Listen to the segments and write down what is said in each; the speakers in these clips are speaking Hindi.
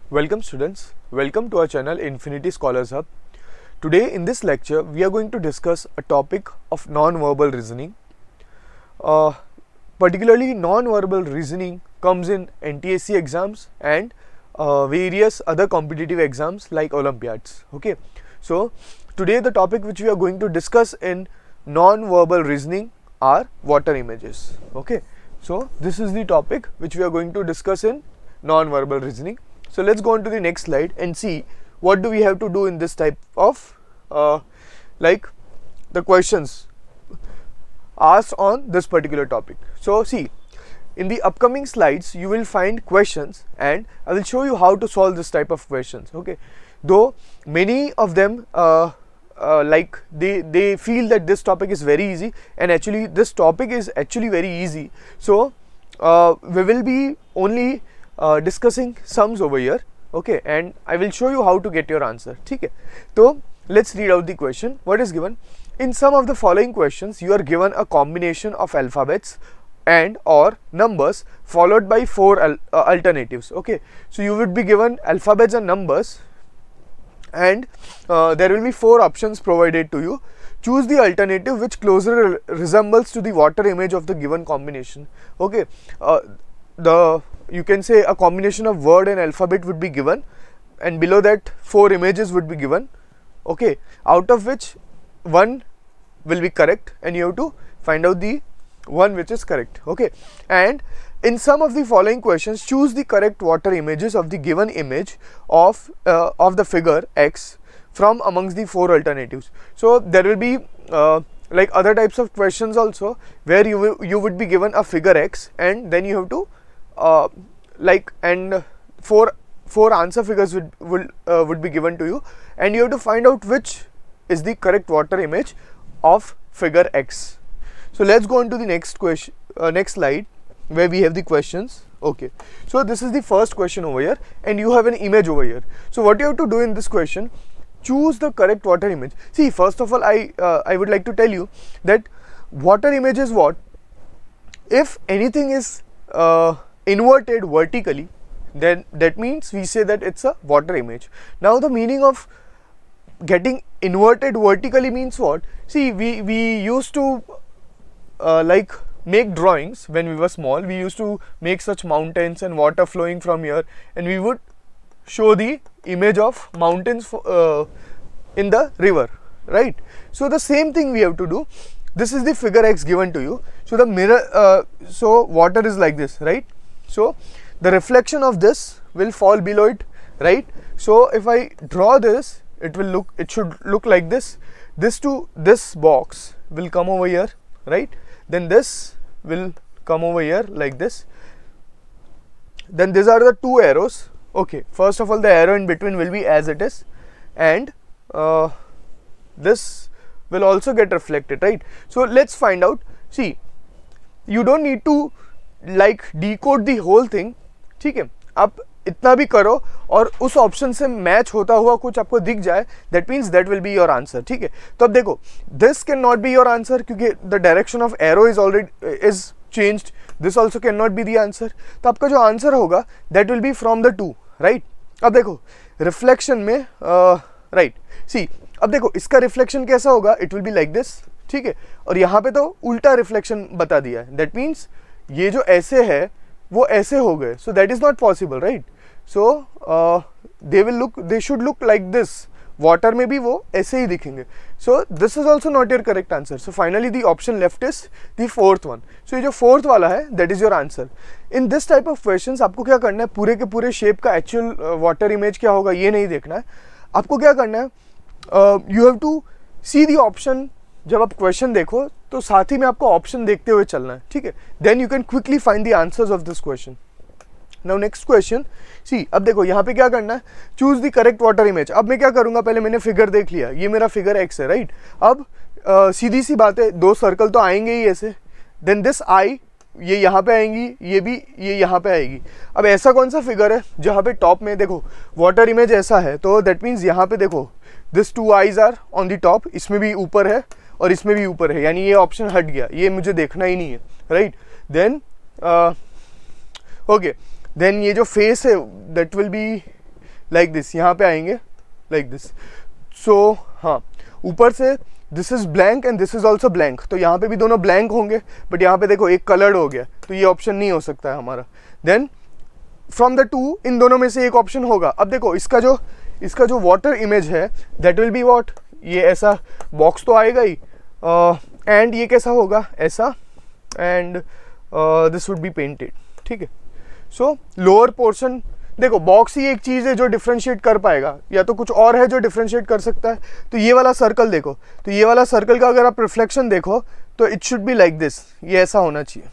Welcome students, welcome to our channel Infinity Scholars Hub. Today in this lecture we are going to discuss a topic of non-verbal reasoning. Particularly non-verbal reasoning comes in NTSC exams and various other competitive exams like Olympiads. Okay, so today the topic which we are going to discuss in non-verbal reasoning are water images. Okay, so this is the topic which we are going to discuss in non-verbal reasoning. So let's go on to the next slide and see what do we have to do in this type of like the questions asked on this particular topic. So see, in the upcoming slides you will find questions and I will show you how to solve this type of questions. Okay, though many of them like they feel that this topic is very easy, and actually this topic is actually very easy. So we will be only discussing sums over here. Okay, and I will show you how to get your answer. Okay, so let's read out the question. What is given? In some of the following questions you are given a combination of alphabets and or numbers followed by four alternatives. Okay, so you would be given alphabets and numbers and there will be four options provided to you. Choose the alternative which closer resembles to the water image of the given combination. Okay, you can say a combination of word and alphabet would be given, and below that four images would be given. Okay, out of which one will be correct and you have to find out the one which is correct. Okay, and in some of the following questions choose the correct water images of the given image of the figure X from amongst the four alternatives. So there will be like other types of questions also where you would be given a figure X and then you have to and four answer figures would be given to you, and you have to find out which is the correct water image of figure X. So let's go on to the next question, next slide where we have the questions. Okay, so this is the first question over here and you have an image over here. So what you have to do in this question, choose the correct water image. See, first of all I would like to tell you that water image is what? If anything is inverted vertically, then that means we say that it's a water image. Now the meaning of getting inverted vertically means what? See, we used to like make drawings when we were small. We used to make such mountains and water flowing from here, and we would show the image of mountains in the river, right? So the same thing we have to do. This is the figure X given to you. So the mirror, so water is like this, right? So the reflection of this will fall below it, right? So if I draw this, it should look like this. This box will come over here, right? Then this will come over here like this. Then these are the two arrows. Okay, first of all the arrow in between will be as it is, and this will also get reflected, right? So let's find out. See, you don't need to like decode the whole thing. ठीक है, आप इतना भी करो और उस ऑप्शन से मैच होता हुआ कुछ आपको दिख जाए, that means that will be your answer. ठीक है, तो अब देखो this can not be your answer क्योंकि the direction of arrow is already is changed. This also can not be the answer. तो आपका जो आंसर होगा that will be from the two, right? अब देखो रिफ्लेक्शन में राइट, सी अब देखो इसका रिफ्लेक्शन कैसा होगा, it will be like this. ठीक है, और यहाँ पे तो उल्टा रिफ्लेक्शन बता दिया है, दैट मीन्स ये जो ऐसे है वो ऐसे हो गए. So that is not possible, right? So they should look like this. Water में भी वो ऐसे ही दिखेंगे. So this is also not your correct answer. So finally the option left is the fourth one. So ये जो फोर्थ वाला है that is your answer. In this type of questions आपको क्या करना है, पूरे के पूरे शेप का एक्चुअल वाटर इमेज क्या होगा ये नहीं देखना है. आपको क्या करना है, you have to see the option. जब आप क्वेश्चन देखो तो साथ ही में आपको ऑप्शन देखते हुए चलना है. ठीक है, then you can quickly find the answers of this question. Now next question. See अब देखो यहाँ पे क्या करना है, choose the correct water image. अब मैं क्या करूंगा, पहले मैंने फिगर देख लिया, ये मेरा फिगर एक्स है, राइट? अब सीधी सी बात है, दो सर्कल तो आएंगे ही ऐसे. देन दिस आई, ये यहाँ पे आएंगी, ये यहाँ पे आएगी. अब ऐसा कौन सा फिगर है जहाँ पे टॉप में देखो वाटर इमेज ऐसा है, तो दैट मीन्स यहाँ पे देखो this two I's are on the top. इसमें भी ऊपर है और इसमें भी ऊपर है, यानी ये ऑप्शन हट गया, ये मुझे देखना ही नहीं है, राइट? देन ओके, देन ये जो फेस है that will be like this, यहाँ पे आएंगे लाइक दिस। सो हाँ, ऊपर से this is blank and this is also blank, तो यहाँ पे भी दोनों ब्लैंक होंगे, बट यहाँ पे देखो एक कलर्ड हो गया, तो ये ऑप्शन नहीं हो सकता है हमारा। देन फ्रॉम द टू, इन दोनों में से एक ऑप्शन होगा। अब देखो इसका जो वाटर इमेज है दैट विल बी व्हाट, ये ऐसा बॉक्स तो आएगा ही, एंड ये कैसा होगा, ऐसा, and this would be painted, ठीक है। सो लोअर पोर्शन, देखो बॉक्स ही एक चीज़ है जो डिफ्रेंशिएट कर पाएगा, या तो कुछ और है जो डिफ्रेंशिएट कर सकता है। तो ये वाला सर्कल देखो, तो ये वाला सर्कल का अगर आप रिफ्लेक्शन देखो तो it should be like this, ये ऐसा होना चाहिए,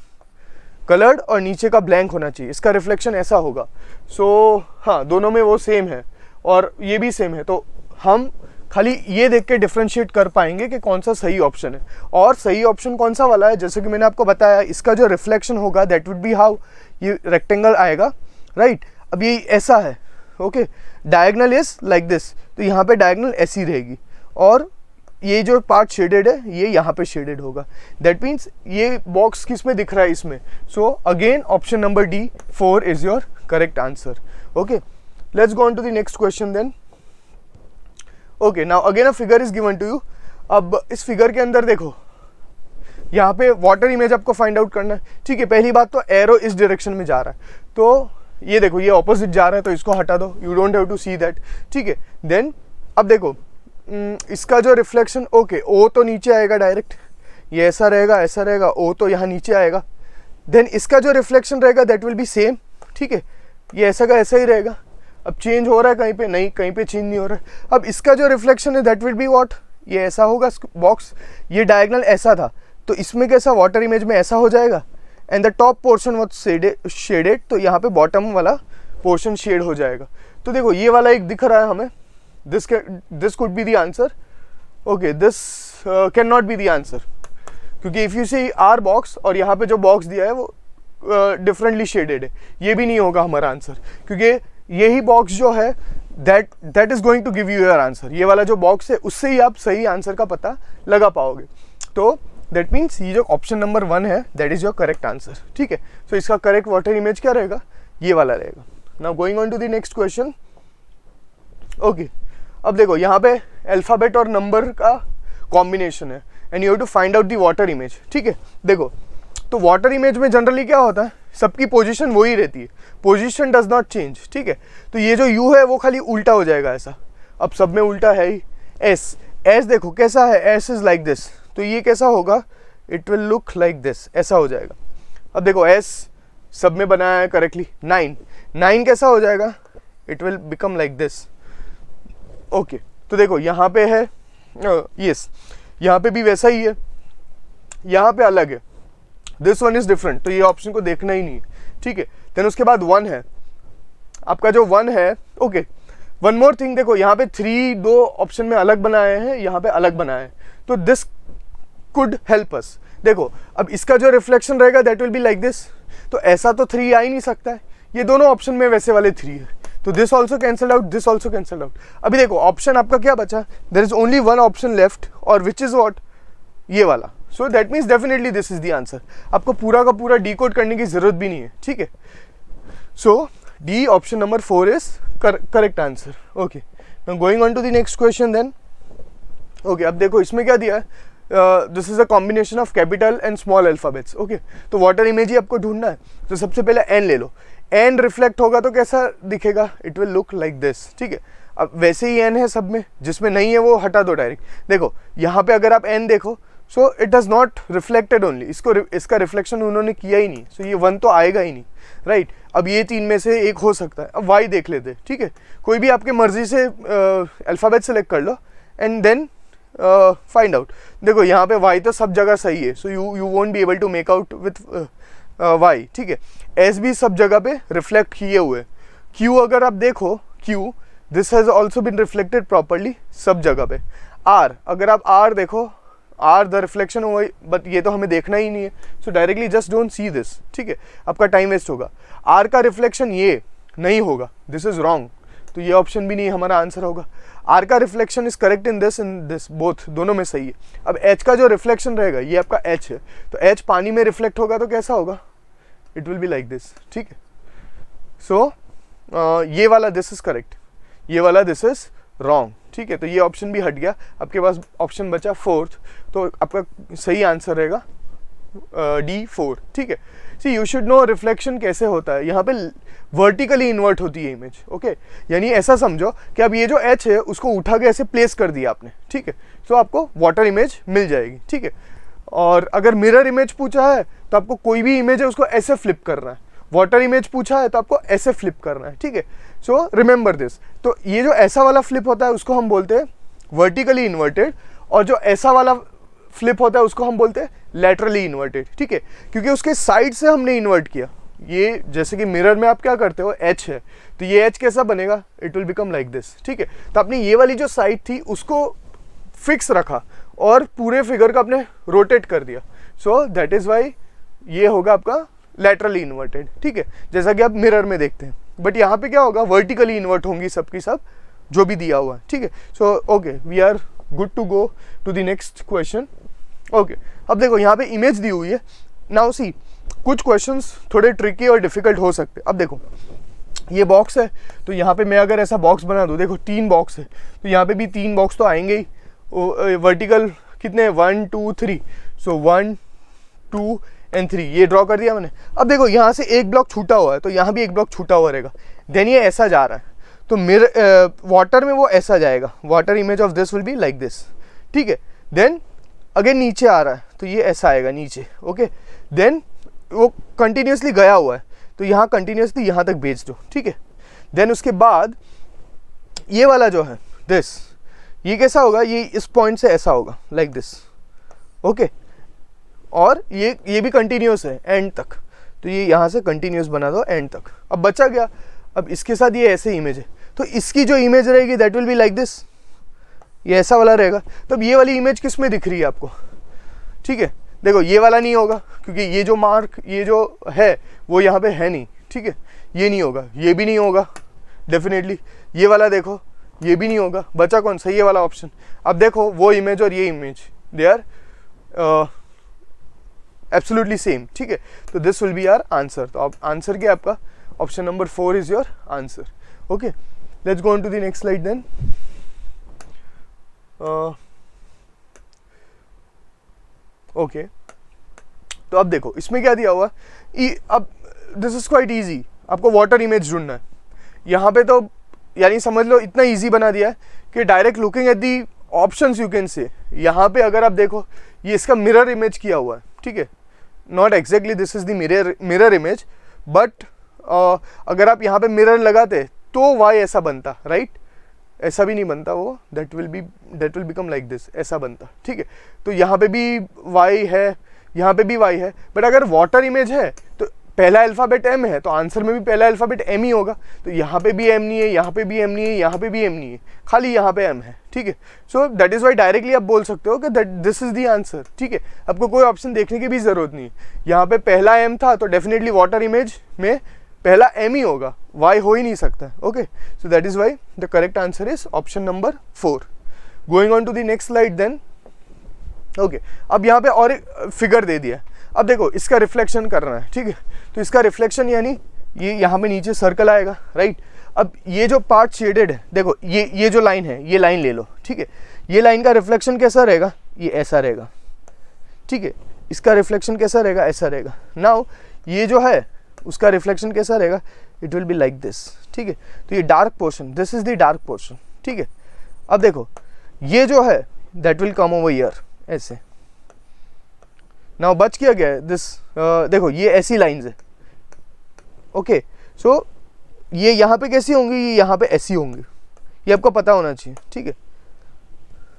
कलर्ड और नीचे का ब्लैंक होना चाहिए, इसका रिफ्लेक्शन ऐसा होगा। सो हाँ, दोनों में वो सेम है और ये भी सेम है, तो हम खाली ये देख के डिफ्रेंशिएट कर पाएंगे कि कौन सा सही ऑप्शन है। और सही ऑप्शन कौन सा वाला है, जैसे कि मैंने आपको बताया, इसका जो रिफ्लेक्शन होगा दैट वुड बी हाउ, ये रेक्टेंगल आएगा, राइट। अब ये ऐसा है, okay, diagonal is like this, तो यहाँ पे डायगोनल ऐसी रहेगी, और ये जो पार्ट शेडेड है ये यहाँ पे शेडेड होगा। दैट मीन्स ये बॉक्स किस में दिख रहा है, इसमें। So again option number D 4 is your correct answer. Okay, let's go on to the next question then. Okay, now again a figure is given to you. अब इस फिगर के अंदर देखो, यहाँ पे वाटर इमेज आपको फाइंड आउट करना है, ठीक है। पहली बात तो एरो इस डायरेक्शन में जा रहा है, तो ये देखो ये ऑपोजिट जा रहा है, तो इसको हटा दो, you don't have to see that, ठीक है। देन अब देखो इसका जो रिफ्लेक्शन, ओके, ओ तो नीचे आएगा डायरेक्ट, ये ऐसा रहेगा, ओ तो यहाँ नीचे आएगा। देन इसका जो रिफ्लेक्शन रहेगा दैट विल बी सेम, ठीक है, ये ऐसा का ऐसा ही रहेगा। अब चेंज हो रहा है कहीं पे, नहीं, कहीं पे चेंज नहीं हो रहा है। अब इसका जो रिफ्लेक्शन है दैट विल बी व्हाट, ये ऐसा होगा बॉक्स, ये डायगोनल ऐसा था, तो इसमें कैसा वाटर इमेज में ऐसा हो जाएगा, and the top portion was shaded, तो यहाँ पे बॉटम वाला पोर्शन शेड हो जाएगा। तो देखो ये वाला एक दिख रहा है हमें, this could be the answer. Okay, this can not be the answer, क्योंकि if you see our box और यहाँ पे जो बॉक्स दिया है वो डिफरेंटली शेडेड है, ये भी नहीं होगा हमारा आंसर, क्योंकि यही बॉक्स जो है that is going to give you your answer. ये वाला जो बॉक्स है उससे ही आप सही आंसर का पता लगा पाओगे। तो दैट मीन्स ये जो ऑप्शन नंबर 1 है that is your correct answer, ठीक है। सो इसका करेक्ट वाटर इमेज क्या रहेगा, ये वाला रहेगा। Now going on to the next question. Okay, अब देखो यहाँ पे अल्फाबेट और नंबर का कॉम्बिनेशन है, and you have to find out the water image, ठीक है। देखो, तो वाटर इमेज में जनरली क्या होता है, सबकी पोजीशन वही रहती है, पोजीशन डज नॉट चेंज, ठीक है। तो ये जो यू है वो खाली उल्टा हो जाएगा ऐसा, अब सब में उल्टा है ही। एस देखो कैसा है, एस इज लाइक दिस, तो ये कैसा होगा, it will look like this, ऐसा हो जाएगा। अब देखो एस सब में बनाया है करेक्टली। 9 कैसा हो जाएगा, it will become like this. Okay, तो देखो यहाँ पे है यस, यहाँ पे भी वैसा ही है, यहाँ पे अलग है, दिस वन इज डिफरेंट, तो ये ऑप्शन को देखना ही नहीं है, ठीक है। देन उसके बाद 1 है, आपका जो 1 है, ओके, वन मोर थिंग, देखो यहाँ पे 3 दो ऑप्शन में अलग बनाए हैं, यहाँ पे अलग बनाए हैं, तो दिस कुड हेल्प अस। देखो अब इसका जो रिफ्लेक्शन रहेगा that will be like this, तो ऐसा तो 3 आ ही नहीं सकता है, ये दोनों ऑप्शन में वैसे वाले 3 है, तो this also cancelled out, this also cancelled out. अभी देखो ऑप्शन आपका क्या बचा, there is only 1 option left, और विच इज व्हाट, ये वाला। So that means definitely this is the answer. आपको पूरा का पूरा डिकोड करने की जरूरत भी नहीं है, ठीक है। So D option number 4 is correct answer. Okay, now going on to the next question then. Okay, अब देखो इसमें क्या दिया है, this is a combination of capital and small alphabets. Okay, तो वाटर इमेज ही आपको ढूंढना है, तो सबसे पहले एन ले लो, एन रिफ्लेक्ट होगा तो कैसा दिखेगा, it will look like this, ठीक है। अब वैसे ही एन है सब में, जिसमें नहीं है वो हटा दो डायरेक्ट। देखो यहाँ पे अगर आप एन देखो, so it does not reflected only, इसका रिफ्लेक्शन उन्होंने किया ही नहीं, सो ये 1 तो आएगा ही नहीं, राइट। अब ये 3 में से एक हो सकता है। अब वाई देख लेते, ठीक है, कोई भी आपके मर्जी से अल्फ़ाबेट सेलेक्ट कर लो एंड देन फाइंड आउट। देखो यहाँ पे वाई तो सब जगह सही है, so you won't be able to make out with Y, ठीक है। एस भी सब जगह पे रिफ्लेक्ट किए हुए, क्यू अगर आप देखो, Q this has also been reflected properly सब जगह पे। आर अगर आप आर देखो, आर द रिफ्लेक्शन हुआ, बट ये तो हमें देखना ही नहीं है, सो directly just don't see this, ठीक है, आपका टाइम वेस्ट होगा। आर का रिफ्लेक्शन ये नहीं होगा, दिस इज रॉन्ग, तो ये ऑप्शन भी नहीं हमारा आंसर होगा। आर का reflection is correct in this both, दोनों में सही है। अब एच का जो रिफ्लेक्शन रहेगा, ये आपका एच है, तो एच पानी में रिफ्लेक्ट होगा तो कैसा होगा, it will be like this, ठीक है। सो ये वाला दिस इज करेक्ट, ये वाला दिस इज रॉन्ग, ठीक है। तो ये ऑप्शन भी हट गया, आपके पास ऑप्शन बचा फोर्थ, तो आपका सही आंसर रहेगा D4, ठीक है। सी यू शुड नो रिफ्लेक्शन कैसे होता है। यहाँ पे वर्टिकली इन्वर्ट होती है इमेज, ओके। यानी ऐसा समझो कि अब ये जो H है उसको उठा के ऐसे प्लेस कर दिया आपने, ठीक है, तो आपको वाटर इमेज मिल जाएगी, ठीक है। और अगर मिरर इमेज पूछा है तो आपको कोई भी इमेज है उसको ऐसे फ्लिप करना है, वाटर इमेज पूछा है तो आपको ऐसे फ्लिप करना है, ठीक है। So remember this. तो ये जो ऐसा वाला फ्लिप होता है उसको हम बोलते हैं वर्टिकली इन्वर्टेड, और जो ऐसा वाला फ्लिप होता है उसको हम बोलते हैं लैटरली इन्वर्टेड, ठीक है, क्योंकि उसके साइड से हमने इन्वर्ट किया। ये जैसे कि मिरर में आप क्या करते हो, H है, तो ये H कैसा बनेगा, it will become like this, ठीक है। तो आपने ये वाली जो साइड थी उसको फिक्स रखा और पूरे फिगर को आपने रोटेट कर दिया, सो दैट इज वाई ये होगा आपका लैटरली इन्वर्टेड, ठीक है, जैसा कि आप मिरर में देखते हैं। बट यहाँ पे क्या होगा, वर्टिकली इन्वर्ट होंगी सबकी सब जो भी दिया हुआ है, ठीक है। So okay, we are good to go to the next question. Okay, अब देखो यहाँ पे इमेज दी हुई है। नाउ सी, कुछ क्वेश्चंस थोड़े ट्रिकी और डिफिकल्ट हो सकते हैं। अब देखो ये बॉक्स है, तो यहाँ पे मैं अगर ऐसा बॉक्स बना दूँ, देखो 3 बॉक्स है, तो यहाँ पे भी 3 बॉक्स तो आएंगे ही। वर्टिकल कितने, 1 2 3, सो 1 2 एंड 3 ये ड्रॉ कर दिया मैंने। अब देखो यहाँ से एक ब्लॉक छूटा हुआ है, तो यहाँ भी एक ब्लॉक छूटा हुआ रहेगा, देन ये ऐसा जा रहा है, तो मेरे वाटर में वो ऐसा जाएगा, water image of this will be like this, ठीक है। देन अगेन नीचे आ रहा है, तो ये ऐसा आएगा नीचे, ओके। देन वो कंटिन्यूसली गया हुआ है, तो यहाँ कंटिन्यूसली यहाँ तक भेज दो, ठीक है। देन उसके बाद ये वाला जो है दिस, ये कैसा होगा, ये इस पॉइंट से ऐसा होगा लाइक दिस, ओके। और ये भी कंटिन्यूस है एंड तक, तो ये यहाँ से कंटिन्यूस बना दो एंड तक। अब बचा गया, अब इसके साथ ये ऐसे इमेज है, तो इसकी जो इमेज रहेगी that will be like this, ये ऐसा वाला रहेगा। तो अब ये वाली इमेज किस में दिख रही है आपको, ठीक है। देखो ये वाला नहीं होगा, क्योंकि ये जो मार्क ये जो है वो यहाँ पे है नहीं, ठीक है, ये नहीं होगा, ये भी नहीं होगा डेफिनेटली। ये वाला देखो, ये भी नहीं होगा, बचा कौन सा, ये वाला ऑप्शन। अब देखो वो इमेज और ये image they are absolutely same, ठीक है। तो this will be our answer. तो अब आंसर क्या आपका, option number 4 is your answer, okay. Let's go on to the next slide then. Okay, तो अब देखो इसमें क्या दिया हुआ, अब दिस इज क्वाइट इजी, आपको वाटर इमेज ढूंढना है। यहाँ पे तो यानी समझ लो इतना इजी बना दिया है कि direct looking at the options you can say. यहाँ पे अगर आप देखो ये इसका मिरर इमेज किया हुआ है, ठीक है, not exactly this is the mirror image, but अगर आप यहाँ पे मिरर लगाते तो वाई ऐसा बनता, राइट, ऐसा भी नहीं बनता वो, that will become like this, ऐसा बनता, ठीक है। तो यहाँ पे भी y है, यहाँ पे भी y है, बट अगर वाटर इमेज है तो पहला अल्फ़ाबेट m है, तो आंसर में भी पहला अल्फ़ाबेट m ही होगा। तो यहाँ पे भी m नहीं है, यहाँ पे भी m नहीं है, यहाँ पे भी m नहीं है, खाली यहाँ पे m है, ठीक है। So that is why directly आप बोल सकते हो कि that this is the answer, ठीक है। आपको कोई ऑप्शन देखने की भी ज़रूरत नहीं है। यहाँ पे पहला m था, तो डेफिनेटली वाटर इमेज में पहला m ही होगा, y हो ही नहीं सकता, okay. So that is why the correct answer is option number 4। Going on to the next slide then, okay. अब यहाँ पे और एक फिगर दे दिया। अब देखो इसका रिफ्लेक्शन करना है, ठीक है। तो इसका रिफ्लेक्शन यानी ये यहाँ पे नीचे सर्कल आएगा, राइट। अब ये जो पार्ट शेडेड है, देखो ये जो लाइन है, ये लाइन ले लो, ठीक है। ये लाइन का रिफ्लेक्शन कैसा रहेगा, ये ऐसा रहेगा, ठीक है। इसका रिफ्लेक्शन कैसा रहेगा, ऐसा रहेगा। नाउ ये जो है उसका रिफ्लेक्शन कैसा रहेगा, it will be like this, ठीक है। तो ये dark portion, this is the dark portion, ठीक है। अब देखो ये जो है that will come over here ऐसे। नाउ बच किया गया है दिस, देखो ये ऐसी लाइंस है, ओके। सो ये यहाँ पे कैसी होंगी, ये यहाँ पे ऐसी होंगी, ये आपको पता होना चाहिए, ठीक है,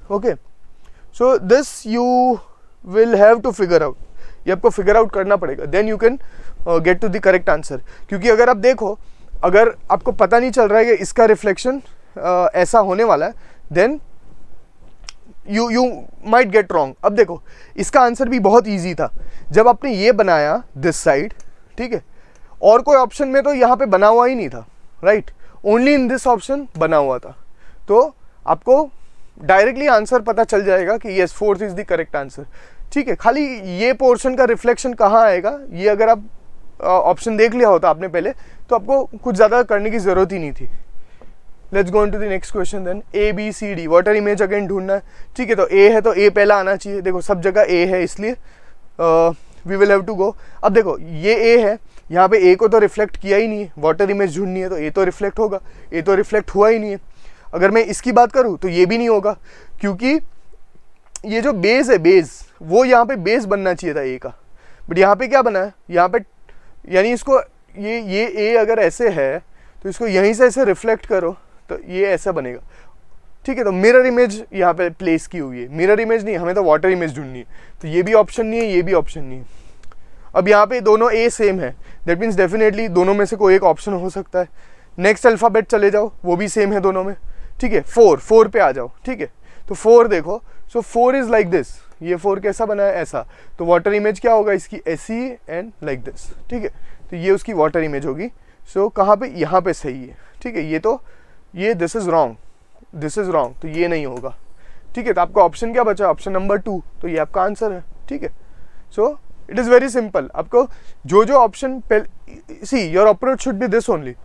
okay. So this you will have to figure out, ये आपको फिगर आउट करना पड़ेगा, then you can get to the correct answer. क्योंकि अगर आप देखो, अगर आपको पता नहीं चल रहा है कि इसका रिफ्लेक्शन ऐसा होने वाला है, then you might get wrong. अब देखो इसका आंसर भी बहुत इजी था, जब आपने ये बनाया दिस साइड, ठीक है, और कोई ऑप्शन में तो यहाँ पे बना हुआ ही नहीं था, right, only in this option बना हुआ था। तो आपको डायरेक्टली आंसर पता चल जाएगा कि yes 4th is the correct answer, ठीक है। खाली ये पोर्शन का रिफ्लेक्शन कहाँ आएगा, ये अगर आप ऑप्शन देख लिया होता आपने पहले, तो आपको कुछ ज़्यादा करने की ज़रूरत ही नहीं थी, let's go on to the next question then. A B C D water image again ढूंढना है, ठीक है। तो ए है तो ए पहला आना चाहिए, देखो सब जगह ए है इसलिए we will have to go. अब देखो ये ए है, यहाँ पे ए को तो रिफ्लेक्ट किया ही नहीं है, वाटर इमेज ढूंढनी है तो ए तो रिफ्लेक्ट होगा, ए तो रिफ्लेक्ट हुआ ही नहीं है। अगर मैं इसकी बात करूँ तो ये भी नहीं होगा, क्योंकि ये जो बेस है, बेस वो यहाँ पे बेस बनना चाहिए था ए का, बट यहाँ पे क्या बना है, यहाँ पे यानी इसको ये ए अगर ऐसे है तो इसको यहीं से ऐसे रिफ्लेक्ट करो तो ये ऐसा बनेगा, ठीक है। तो मिरर इमेज यहाँ पे प्लेस की हुई है, मिरर इमेज नहीं, हमें तो वाटर इमेज ढूंढनी है, तो ये भी ऑप्शन नहीं है, ये भी ऑप्शन नहीं है। अब यहाँ पे दोनों ए सेम है, दैट मीन्स डेफिनेटली दोनों में से कोई एक ऑप्शन हो सकता है। नेक्स्ट अल्फ़ाबेट चले जाओ, वो भी सेम है दोनों में, ठीक है। 4 पे आ जाओ, ठीक है। तो 4 देखो, सो 4 इज लाइक दिस, ये 4 कैसा बना है, ऐसा, तो वाटर इमेज क्या होगा इसकी, ऐसी एंड लाइक दिस, ठीक है। तो ये उसकी वाटर इमेज होगी। सो कहाँ पे, यहाँ पे सही है, ठीक है। ये तो ये this is wrong, this is wrong, तो ये नहीं होगा, ठीक है। तो आपका ऑप्शन क्या बचा, ऑप्शन नंबर 2, तो ये आपका आंसर है, ठीक है। So it is very simple, आपको जो option see your approach should be this only,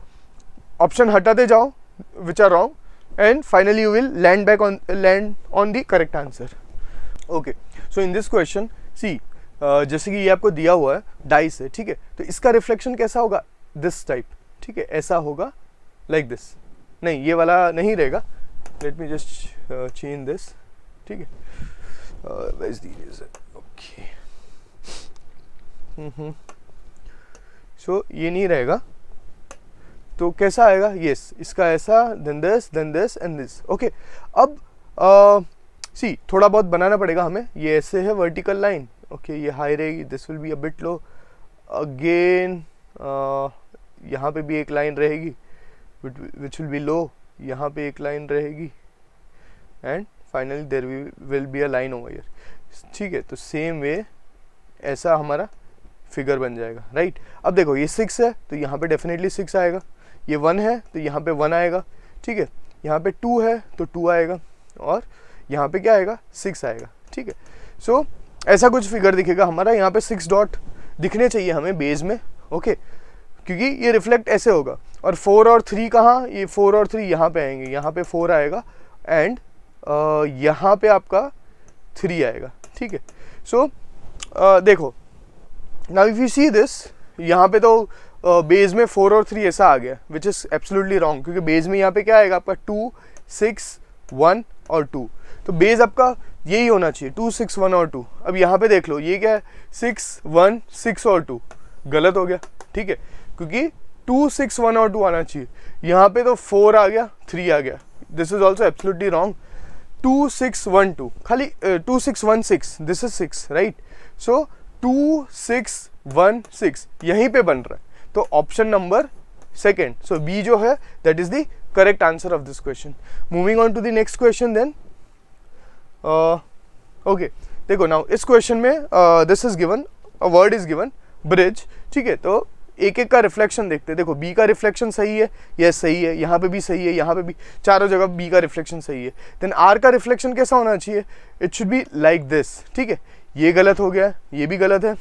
option हटाते जाओ which are wrong and finally you will land on the correct answer. Okay, so in this question see जैसे कि ये आपको दिया हुआ है डाइस है, ठीक है। तो इसका रिफ्लेक्शन कैसा होगा, दिस टाइप, ठीक है, ऐसा होगा लाइक दिस, नहीं ये वाला नहीं रहेगा, let me just change this, ठीक है। where is the eraser? Okay. So ये नहीं रहेगा, तो कैसा आएगा, यस इसका ऐसा, then this and this, okay. अब सी थोड़ा बहुत बनाना पड़ेगा हमें, ये ऐसे है वर्टिकल लाइन, ओके, ये हाई रहेगी, this will be a bit low, again यहाँ पे भी एक लाइन रहेगी विच विल बी लो, यहाँ पे एक लाइन रहेगी, and finally there will be a line over here, ठीक है। तो सेम वे ऐसा हमारा फिगर बन जाएगा, राइट। अब देखो ये 6 है तो यहाँ पे डेफिनेटली 6 आएगा, ये 1 है तो यहाँ पे 1 आएगा, ठीक है। यहाँ पे 2 है तो 2 आएगा, और यहाँ पे क्या आएगा, 6 आएगा, ठीक है। सो ऐसा कुछ फिगर दिखेगा हमारा, यहाँ पे 6 डॉट दिखने चाहिए हमें बेस में, ओके, क्योंकि ये रिफ्लेक्ट ऐसे होगा। और 4 और 3 कहाँ, ये 4 और 3 यहाँ पे आएंगे, यहाँ पे 4 आएगा एंड यहाँ पे आपका 3 आएगा, ठीक है। सो देखो now if you see this, यहाँ पे तो बेस में 4 और 3 ऐसा आ गया, विच इज़ एब्सोल्युटली रॉन्ग, क्योंकि बेस में यहाँ पे क्या आएगा आपका 2, 6, 1 और 2, तो बेस आपका यही होना चाहिए 2, 6, 1 और 2। अब यहाँ पे देख लो ये क्या है, 6, 1, 6 और 2, गलत हो गया, ठीक है, क्योंकि 2, 6, 1 और 2 आना चाहिए, यहाँ पे तो 4 आ गया, 3 आ गया, this is also absolutely wrong. 2, 6, 1, 2 खाली 2, 6, 1, 6, दिस इज 6, राइट। सो 2, 6, 1, 6 यहीं पे बन रहा है, तो option number second, so B जो है that is the correct answer of this question. Moving on to the next question then, okay देखो नाउ इस क्वेश्चन में this is given, a word is given bridge, ठीक है। तो एक एक का रिफ्लेक्शन देखते हैं, देखो बी का रिफ्लेक्शन सही है, यस सही है, यहाँ पे भी सही है, यहाँ पे भी, चारों जगह बी का रिफ्लेक्शन सही है। देन आर का रिफ्लेक्शन कैसा होना चाहिए, it should be like this, ठीक है, ये गलत हो गया, ये भी गलत है,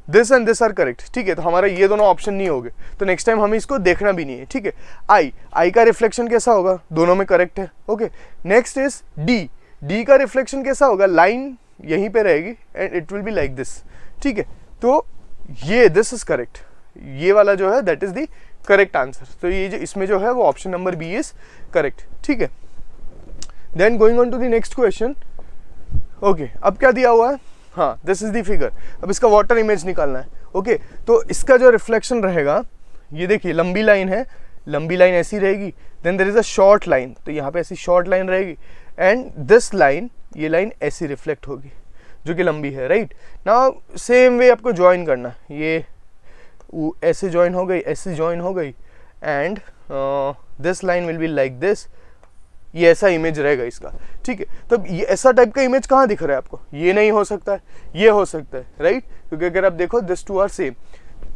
this and this are correct, ठीक है। तो हमारा ये दोनों ऑप्शन नहीं हो गए, तो नेक्स्ट टाइम हमें इसको देखना भी नहीं है, ठीक है। आई का रिफ्लेक्शन कैसा होगा, दोनों में करेक्ट है, ओके। नेक्स्ट इज डी का रिफ्लेक्शन कैसा होगा, लाइन यहीं पे रहेगी and it will be like this, ठीक है। तो ये दिस इज करेक्ट, ये वाला जो है that is the correct answer, तो ये जो इसमें जो है वो option number B is correct, ठीक है। Then going on to the next question, okay अब क्या दिया हुआ है, हाँ दिस इज द फिगर, अब इसका वाटर इमेज निकालना है, ओके। तो इसका जो रिफ्लेक्शन रहेगा, ये देखिए लंबी लाइन है, लंबी लाइन ऐसी रहेगी, then there is a short line, तो यहाँ पे ऐसी शॉर्ट लाइन रहेगी, एंड दिस लाइन, ये लाइन ऐसी रिफ्लेक्ट होगी जो कि लंबी है, राइट। नाउ सेम वे आपको ज्वाइन करना, ये ऐसे ज्वाइन हो गई, ऐसे ज्वाइन हो गई, and this line will be like this, ये ऐसा इमेज रहेगा इसका, ठीक है। तो ये ऐसा टाइप का इमेज कहाँ दिख रहा है आपको, ये नहीं हो सकता है, ये हो सकता है, राइट, क्योंकि अगर आप देखो दिस टू आर सेम,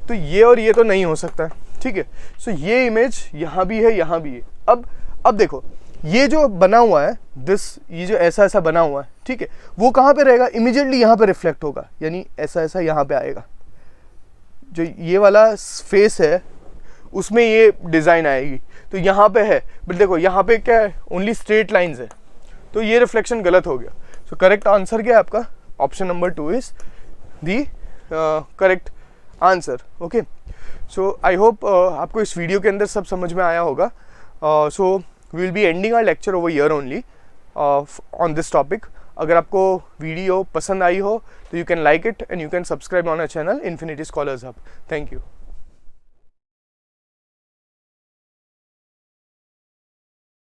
तो ये और ये तो नहीं हो सकता है, ठीक है। सो ये इमेज यहाँ भी है, यहाँ भी है। अब देखो ये जो बना हुआ है दिस, ये जो ऐसा ऐसा बना हुआ है, ठीक है, वो कहाँ पे रहेगा, इमीडिएटली यहाँ पे रिफ्लेक्ट होगा, यानी ऐसा ऐसा यहाँ पे आएगा, जो ये वाला फेस है उसमें ये डिज़ाइन आएगी। तो यहाँ पे है, बट देखो यहाँ पे क्या है, ओनली स्ट्रेट लाइंस है, तो ये रिफ्लेक्शन गलत हो गया। सो करेक्ट आंसर क्या है आपका, option number 2 is the correct answer. Okay, so I hope आपको इस वीडियो के अंदर सब समझ में आया होगा। So we will be ending our lecture over here only on this topic. अगर आपको वीडियो पसंद आई हो तो you can like it and you can subscribe on our channel Infinity Scholars Hub. Thank you.